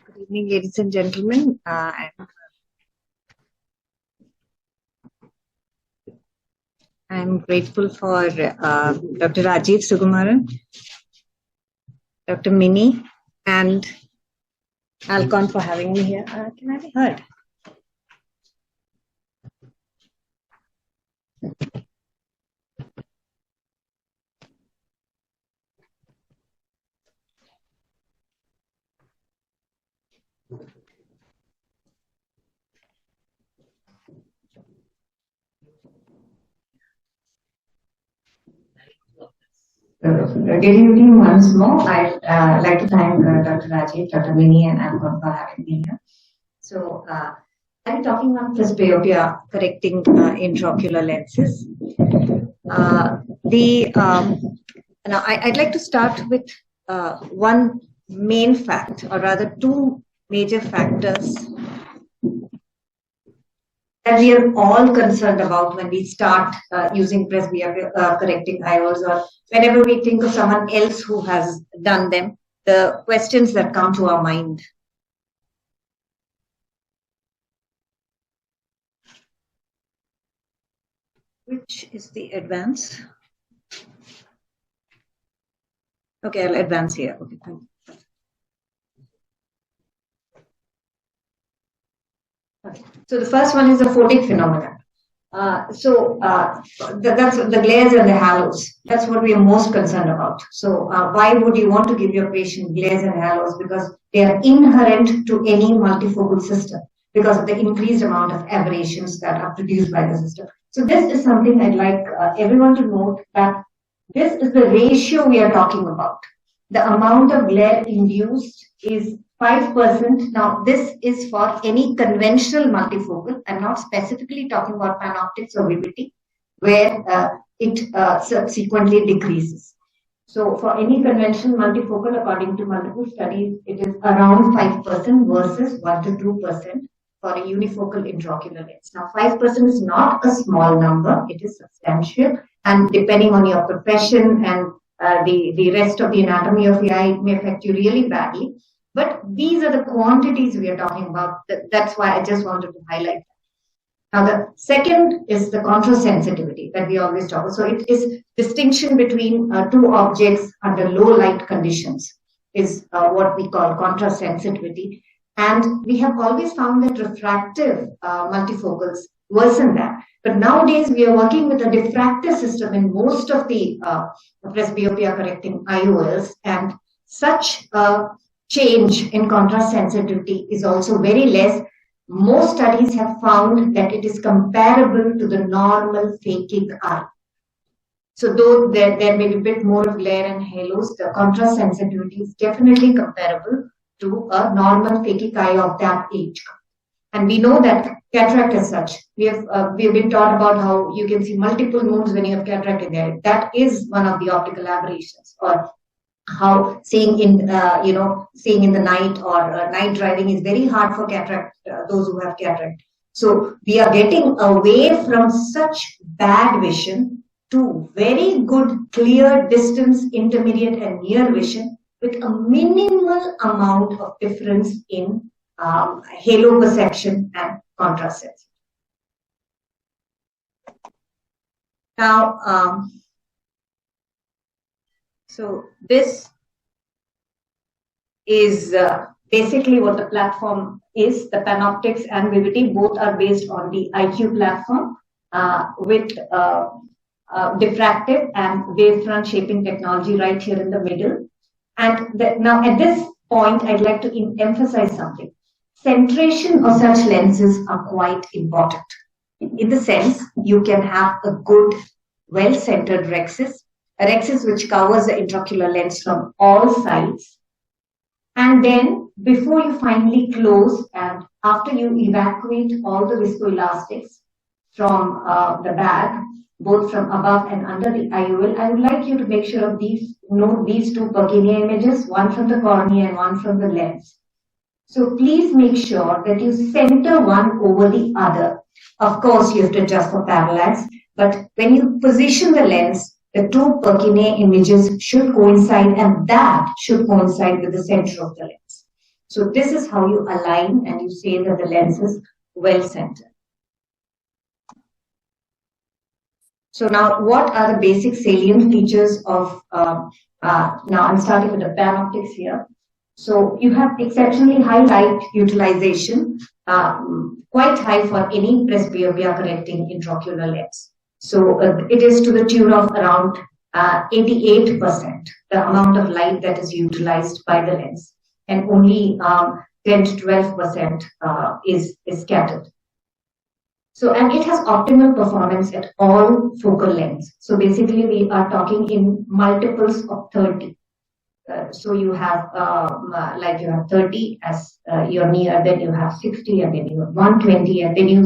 Good evening, ladies and gentlemen. I'm grateful for Dr. Rajiv Sugumaran, Dr. Mini, and Alcon for having me here. Can I be heard? Good evening once more. I'd like to thank Dr. Rajiv, Dr. Mini, and Alcon for having me here. So, I'm talking about presbyopia, correcting intraocular lenses. Now, I'd like to start with one main fact, or rather two major factors that we are all concerned about when we start using presbyopia correcting IOLs, or whenever we think of someone else who has done them, the questions that come to our mind. Which is the advance? Okay, I'll advance here. Okay, thank you. Okay. So the first one is the photic phenomenon. That's the glares and the halos. That's what we are most concerned about. So why would you want to give your patient glares and halos? Because they are inherent to any multifocal system because of the increased amount of aberrations that are produced by the system. So this is something I'd like everyone to note, that this is the ratio we are talking about. The amount of glare induced is 5%. Now, this is for any conventional multifocal. I'm not specifically talking about PanOptix or VBT, where it subsequently decreases. So, for any conventional multifocal, according to multiple studies, it is around 5% versus 1 to 2% for a unifocal intraocular lens. Now, 5% is not a small number. It is substantial. And depending on your profession and the rest of the anatomy of the eye, it may affect you really badly. But these are the quantities we are talking about. That's why I just wanted to highlight that. Now, the second is the contrast sensitivity that we always talk about. So it is distinction between two objects under low light conditions is what we call contrast sensitivity. And we have always found that refractive multifocals worsen that. But nowadays, we are working with a diffractive system in most of the presbyopia correcting IOLs, and such change in contrast sensitivity is also very less. Most studies have found that it is comparable to the normal phakic eye. So though there may be a bit more of glare and halos, the contrast sensitivity is definitely comparable to a normal phakic eye of that age. And we know that cataract as such, we have been taught about how you can see multiple moons when you have cataract in there. That is one of the optical aberrations, or how seeing in the night or night driving is very hard for cataract, those who have cataract. So we are getting away from such bad vision to very good clear distance, intermediate and near vision with a minimal amount of difference in halo perception and contrast sensitivity. Now, so this is basically what the platform is. The PanOptix and VBT both are based on the IQ platform with diffractive and wavefront shaping technology right here in the middle. And now at this point, I'd like to emphasize something. Centration of such lenses are quite important. In the sense, you can have a good, well-centered rhexis, a rhexis which covers the intraocular lens from all sides. And then, before you finally close and after you evacuate all the viscoelastics from the bag, both from above and under the IOL, I would like you to make sure of note these two Purkinje images, one from the cornea and one from the lens. So please make sure that you center one over the other. Of course, you have to adjust for parallax, but when you position the lens, the two Purkinje images should coincide, and that should coincide with the center of the lens. So this is how you align and you say that the lens is well centered. So now, what are the basic salient features of, now I'm starting with the panoptics here. So you have exceptionally high light utilization, quite high for any presbyopia correcting intraocular lens. So it is to the tune of around 88%, the amount of light that is utilized by the lens, and only 10 to 12% is scattered. So, and it has optimal performance at all focal lengths. So basically we are talking in multiples of 30. So you have, like you have 30 as your near, then you have 60, and then you have 120, and then you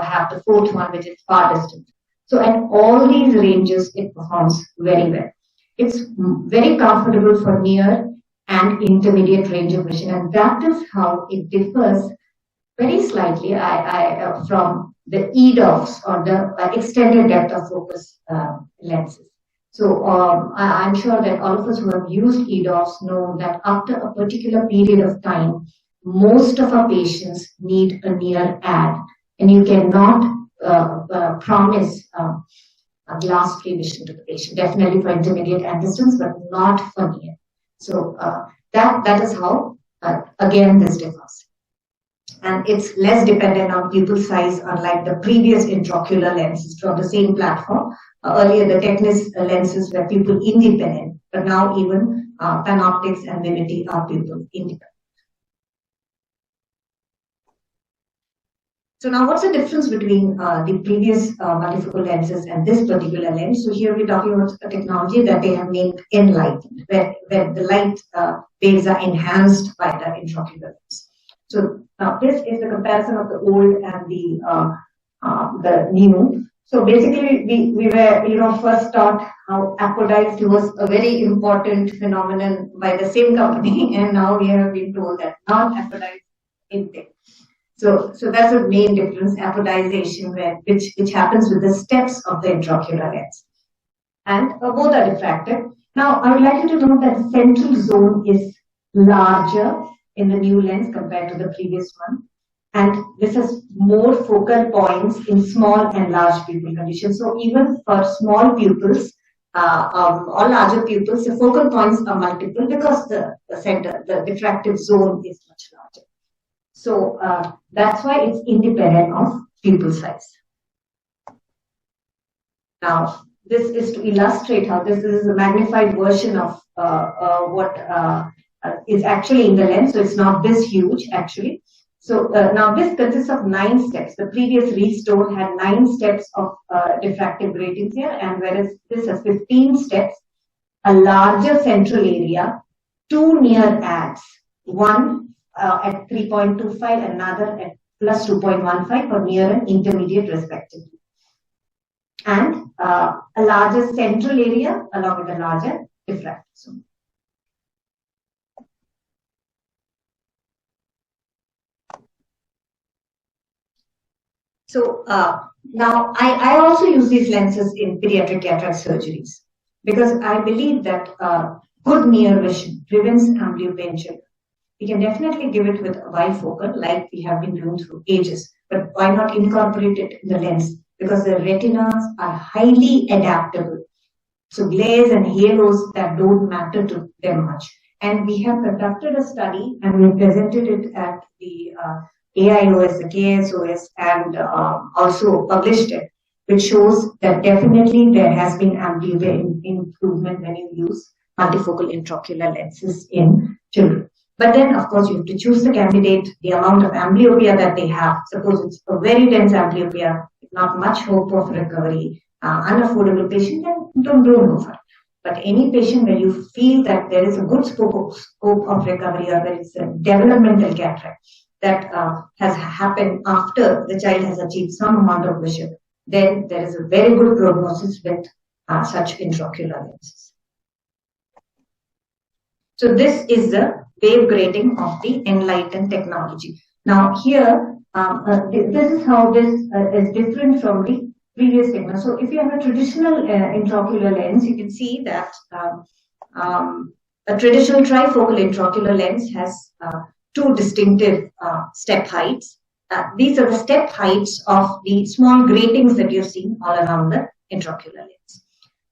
have the fourth one, which is far distant. So at all these ranges, it performs very well. It's very comfortable for near and intermediate range of vision, and that is how it differs very slightly from the EDOFs, or the extended depth of focus lenses. So I'm sure that all of us who have used EDOFs know that after a particular period of time, most of our patients need a near add, and you cannot promise a glass-free vision to the patient, definitely for intermediate and distance, but not for near. So that is how, again, this differs. And it's less dependent on pupil size, unlike the previous intraocular lenses from the same platform. Earlier, the Technis lenses were pupil independent, but now even Panoptics and Vivity are pupil independent. So now, what's the difference between the previous multifocal lenses and this particular lens? So here we're talking about a technology that they have named enlightened, where the light waves are enhanced by the intraocular lens. So now this is the comparison of the old and the new. So basically, we were first taught how apodized was a very important phenomenon by the same company, and now we have been told that non-apodized intake. So that's the main difference, apodization, which happens with the steps of the intraocular lens, and both are diffractive. Now I would like you to know that the central zone is larger in the new lens compared to the previous one, and this has more focal points in small and large pupil conditions. So even for small pupils or larger pupils, the focal points are multiple because the diffractive zone is much larger. So that's why it's independent of pupil size. Now, this is to illustrate how this is a magnified version of what is actually in the lens. So it's not this huge actually. So now this consists of 9 steps. The previous Restore had 9 steps of diffractive gratings here, and whereas this has 15 steps, a larger central area, 2 near adds, one at 3.25, another at plus 2.15 for near and intermediate respectively, and a larger central area along with a larger diffractive zone. So now I also use these lenses in pediatric cataract surgeries because I believe that good near vision prevents amblyopia in children. We can definitely give it with a bifocal like we have been doing through ages, but why not incorporate it in the lens? Because the retinas are highly adaptable. So glares and halos that don't matter to them much. And we have conducted a study and we presented it at the AIOS, the KSOS, and also published it, which shows that definitely there has been amblyopia improvement when you use multifocal intraocular lenses in children. But then, of course, you have to choose the candidate, the amount of amblyopia that they have. Suppose it's a very dense amblyopia, not much hope of recovery, unaffordable patient, then don't go for it. But any patient where you feel that there is a good scope of recovery, or there is a developmental cataract that has happened after the child has achieved some amount of vision, then there is a very good prognosis with such intraocular lenses. So this is the wave grading of the enlightened technology. Now here, this is how this is different from the previous technology. So if you have a traditional intraocular lens, you can see that a traditional trifocal intraocular lens has two distinctive step heights. These are the step heights of the small gratings that you've seen all around the intraocular lens.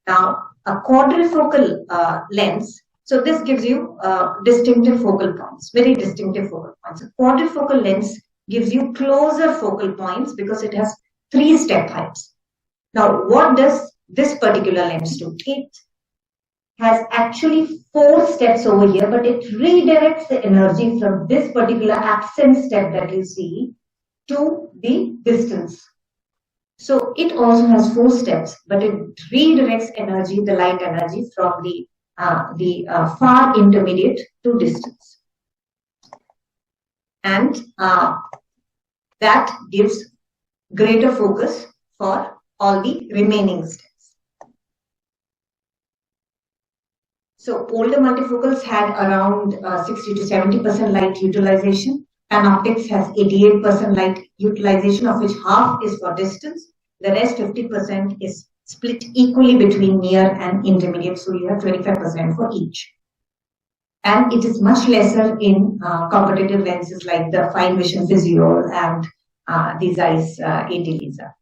Now, a quadrifocal lens, so this gives you distinctive focal points, very distinctive focal points. A quadrifocal lens gives you closer focal points because it has 3 step heights. Now, what does this particular lens do? It has actually 4 steps over here, but it redirects the energy from this particular absent step that you see to the distance. So it also has 4 steps, but it redirects energy, the light energy, from the far intermediate to distance. And that gives greater focus for all the remaining steps. So older multifocals had around 60 to 70% light utilization. Panoptics has 88% light utilization, of which half is for distance. The rest 50% is split equally between near and intermediate. So you have 25% for each. And it is much lesser in competitive lenses like the fine vision Visual and these eyes AT Lisa.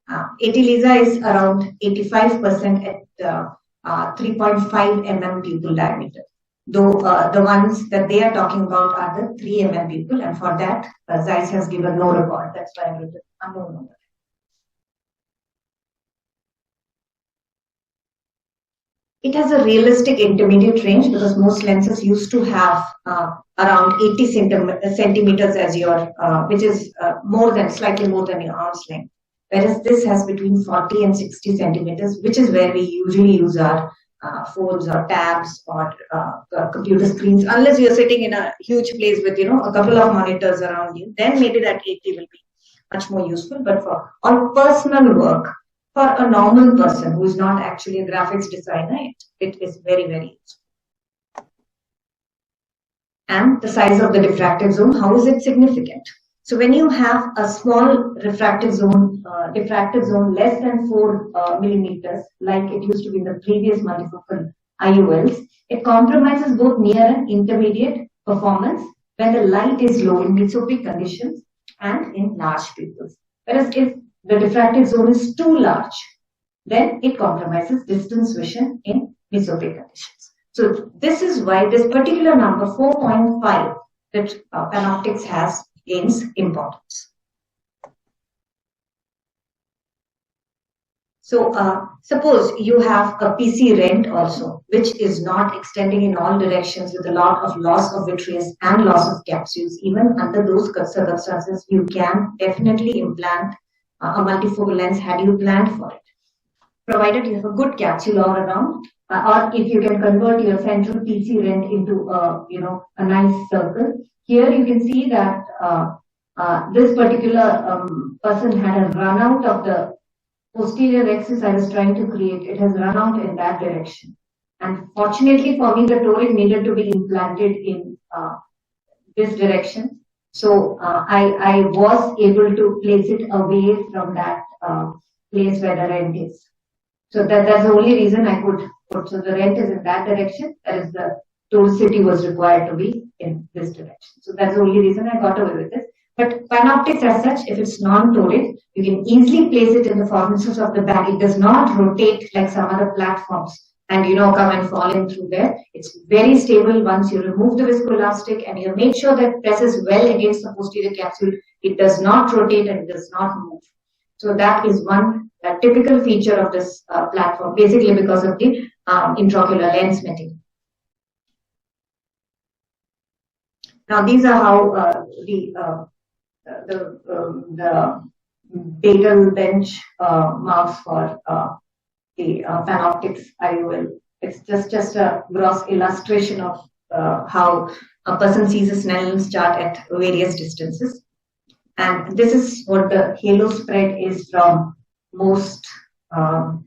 AT Lisa is around 85% at 3.5 mm pupil diameter. Though the ones that they are talking about are the 3 mm pupil, and for that Zeiss has given no record. That's why I wrote unknown number. It has a realistic intermediate range because most lenses used to have around 80 centimeters as your, which is slightly more than your arm's length. Whereas this has between 40 and 60 centimeters, which is where we usually use our phones or tabs or computer screens, unless you're sitting in a huge place with, a couple of monitors around you, then maybe that 80 will be much more useful. But for all personal work, for a normal person who is not actually a graphics designer, it is very, very useful. And the size of the diffractive zone, how is it significant? So when you have a small refractive zone less than 4 millimeters, like it used to be in the previous multifocal IOLs, it compromises both near and intermediate performance when the light is low in mesopic conditions and in large pupils. Whereas if the diffractive zone is too large, then it compromises distance vision in mesopic conditions. So this is why this particular number 4.5 that Panoptics has gains importance. So suppose you have a PC rent also, which is not extending in all directions with a lot of loss of vitreous and loss of capsules. Even under those circumstances, you can definitely implant a multifocal lens had you planned for it, provided you have a good capsule all around, or if you can convert your central PC rent into a nice circle. Here you can see that this particular person had a run out of the posterior axis I was trying to create. It has run out in that direction. And fortunately for me, the toric needed to be implanted in this direction. So I was able to place it away from that place where the rent is. So that's the only reason I could put. So the rent is in that direction. That is the toricity was required to be in this direction. So that's the only reason I got away with this. But Panoptics as such, if it's non-toric, you can easily place it in the formations of the bag. It does not rotate like some other platforms and come and fall in through there. It's very stable once you remove the viscoelastic and you make sure that it presses well against the posterior capsule. It does not rotate and it does not move. So that is one typical feature of this platform, basically because of the intraocular lens material. Now these are how the Bagel bench marks for the Panoptics IOL. It's just a gross illustration of how a person sees a Snellen's chart at various distances. And this is what the halo spread is from most of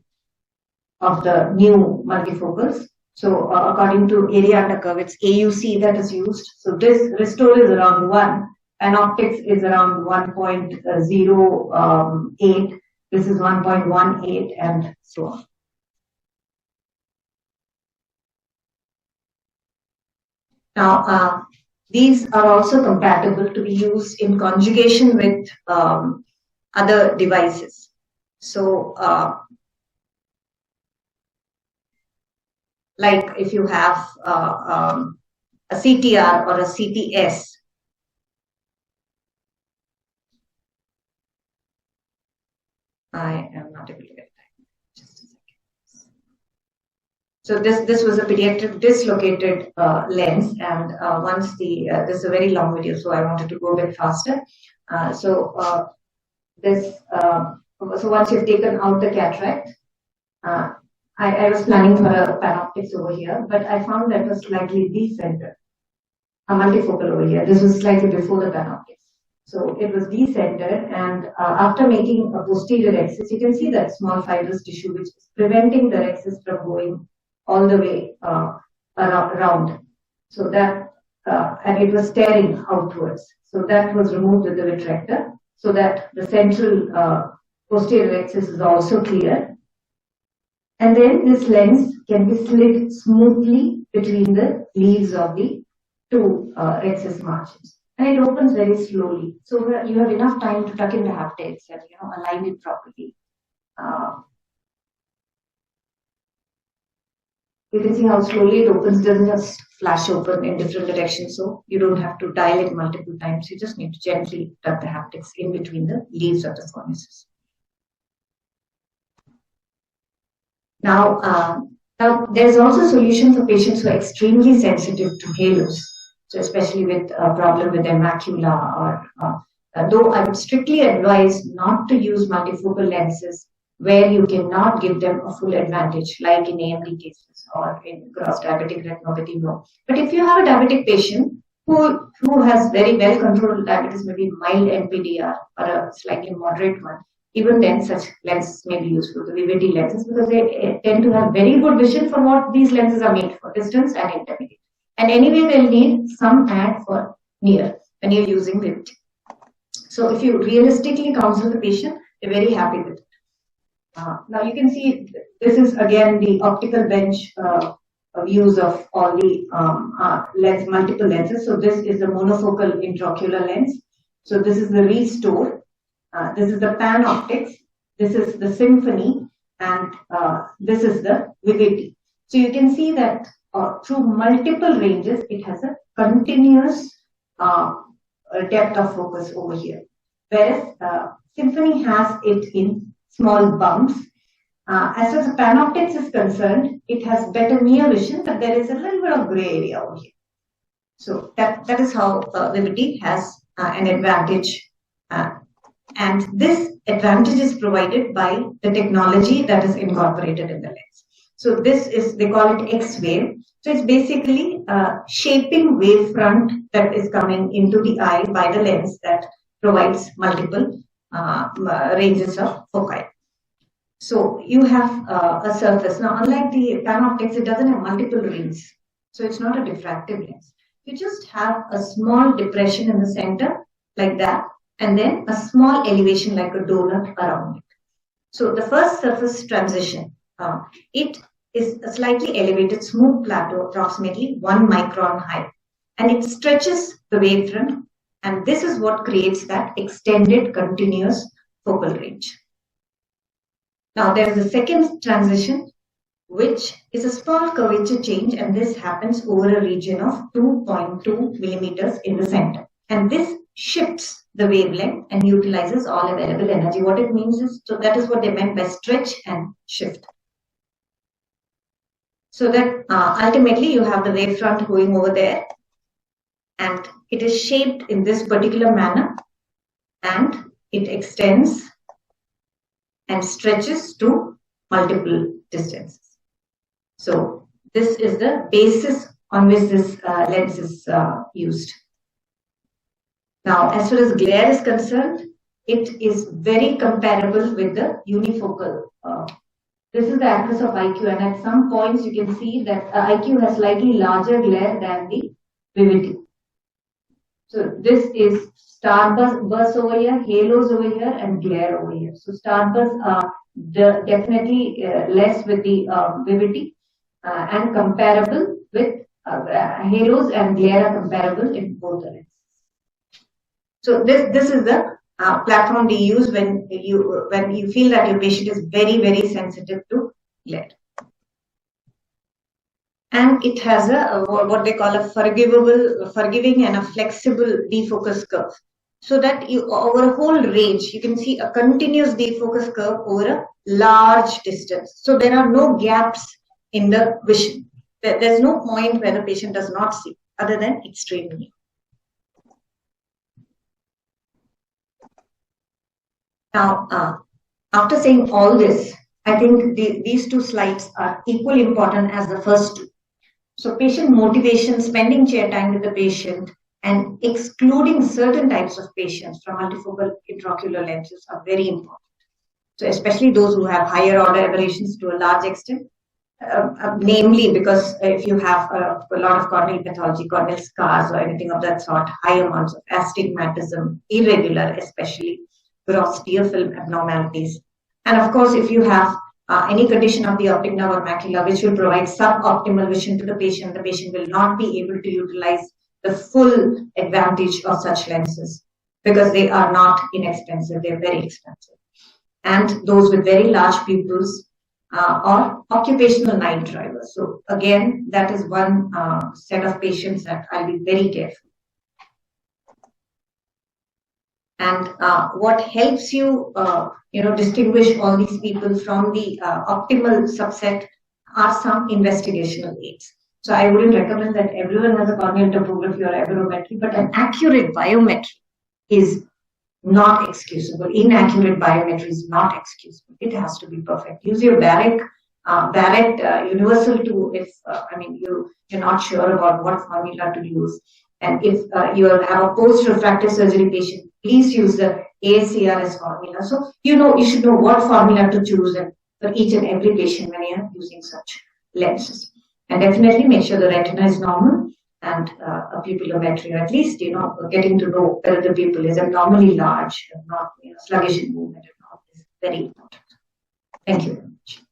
the new multifocals. So according to area under curve, it's AUC that is used. So this restore is around 1. Panoptics is around 1.08. This is 1.18 and so on. Now, These are also compatible to be used in conjugation with other devices. So, like if you have a CTR or a CTS, I am not able to get that. Just a second. So this was a pediatric dislocated lens, and once this is a very long video, so I wanted to go a bit faster. So once you've taken out the cataract, I was planning for a panoptics over here, but I found that was slightly decentered, a multifocal over here. This was slightly before the panoptics. So it was decentered, and after making a posterior rhexis, you can see that small fibrous tissue which is preventing the rhexis from going all the way around. So that, and it was tearing outwards. So that was removed with the vitrector, so that the central posterior rhexis is also clear. And then this lens can be slid smoothly between the leaves of the two rhexis margins. And it opens very slowly. So you have enough time to tuck in the haptics and align it properly. You can see how slowly it opens. It doesn't just flash open in different directions. So you don't have to dial it multiple times. You just need to gently tuck the haptics in between the leaves of the cornices. Now there's also a solution for patients who are extremely sensitive to halos. So especially with a problem with their macula, or though I would strictly advise not to use multifocal lenses where you cannot give them a full advantage, like in AMD cases or in gross diabetic retinopathy, no. But if you have a diabetic patient who has very well controlled diabetes, maybe mild NPDR or a slightly moderate one, even then such lenses may be useful, the Vivity lenses, because they tend to have very good vision for what these lenses are made for, distance and intermediate. And anyway, they'll need some add for near when you're using Vivity. So if you realistically counsel the patient, they're very happy with it. Now you can see this is again the optical bench views of all the multiple lenses. So this is the monofocal intraocular lens. So this is the Restore. This is the Panoptics. This is the Symphony, and this is the Vivity. So you can see that through multiple ranges, it has a continuous depth of focus over here. Whereas Symphony has it in small bumps. As far as the Panoptics is concerned, it has better near vision, but there is a little bit of gray area over here. So that is how Vivity has an advantage. And this advantage is provided by the technology that is incorporated in the lens. So this is, they call it X-wave. So it's basically shaping wavefront that is coming into the eye by the lens that provides multiple ranges of foci. So you have a surface. Now, unlike the Panoptics, it doesn't have multiple rings. So it's not a diffractive lens. You just have a small depression in the center like that, and then a small elevation like a donut around it. So the first surface transition, it is a slightly elevated smooth plateau, approximately 1 micron high, and it stretches the wavefront, and this is what creates that extended continuous focal range. Now there is a second transition, which is a small curvature change, and this happens over a region of 2.2 millimeters in the center, and this shifts the wavelength and utilizes all available energy. What it means is, so that is what they meant by stretch and shift. So that ultimately you have the wavefront going over there, and it is shaped in this particular manner, and it extends and stretches to multiple distances. So this is the basis on which this lens is used. Now, as far as glare is concerned, it is very comparable with the unifocal. This is the axis of IQ, and at some points you can see that IQ has slightly larger glare than the Vivity. So this is starburst over here, halos over here, and glare over here. So starbursts are definitely less with the Vivity and comparable with halos and glare are comparable in both the lenses. So this is the platform we use when you feel that your patient is very sensitive to glare. And it has a what they call a forgiving and a flexible defocus curve, so that you over a whole range you can see a continuous defocus curve over a large distance. So there are no gaps in the vision. There's no point where the patient does not see other than extreme near. Now, after saying all this, I think these two slides are equally important as the first two. So patient motivation, spending chair time with the patient, and excluding certain types of patients from multifocal intraocular lenses are very important. So especially those who have higher order aberrations to a large extent, namely because if you have a lot of corneal pathology, corneal scars or anything of that sort, high amounts of astigmatism, irregular especially, gross tear film abnormalities. And of course, if you have any condition of the optic nerve or macula which will provide suboptimal vision to the patient will not be able to utilize the full advantage of such lenses because they are not inexpensive, they're very expensive. And those with very large pupils or occupational night drivers. So again, that is one set of patients that I'll be very careful. And what helps you, distinguish all these people from the optimal subset are some investigational aids. So I wouldn't recommend that everyone has a corneal topography or aberrometry, but an accurate biometry is not excusable. Inaccurate biometry is not excusable. It has to be perfect. Use your Barrett universal tool if you're not sure about what formula to use. And if you have a post-refractive surgery patient, please use the ASCRS formula. So you should know what formula to choose for each and every patient when you're using such lenses. And definitely make sure the retina is normal and a pupillometry, or at least getting to know whether the pupil is abnormally large and not sluggish in movement and all is very important. Thank you very much.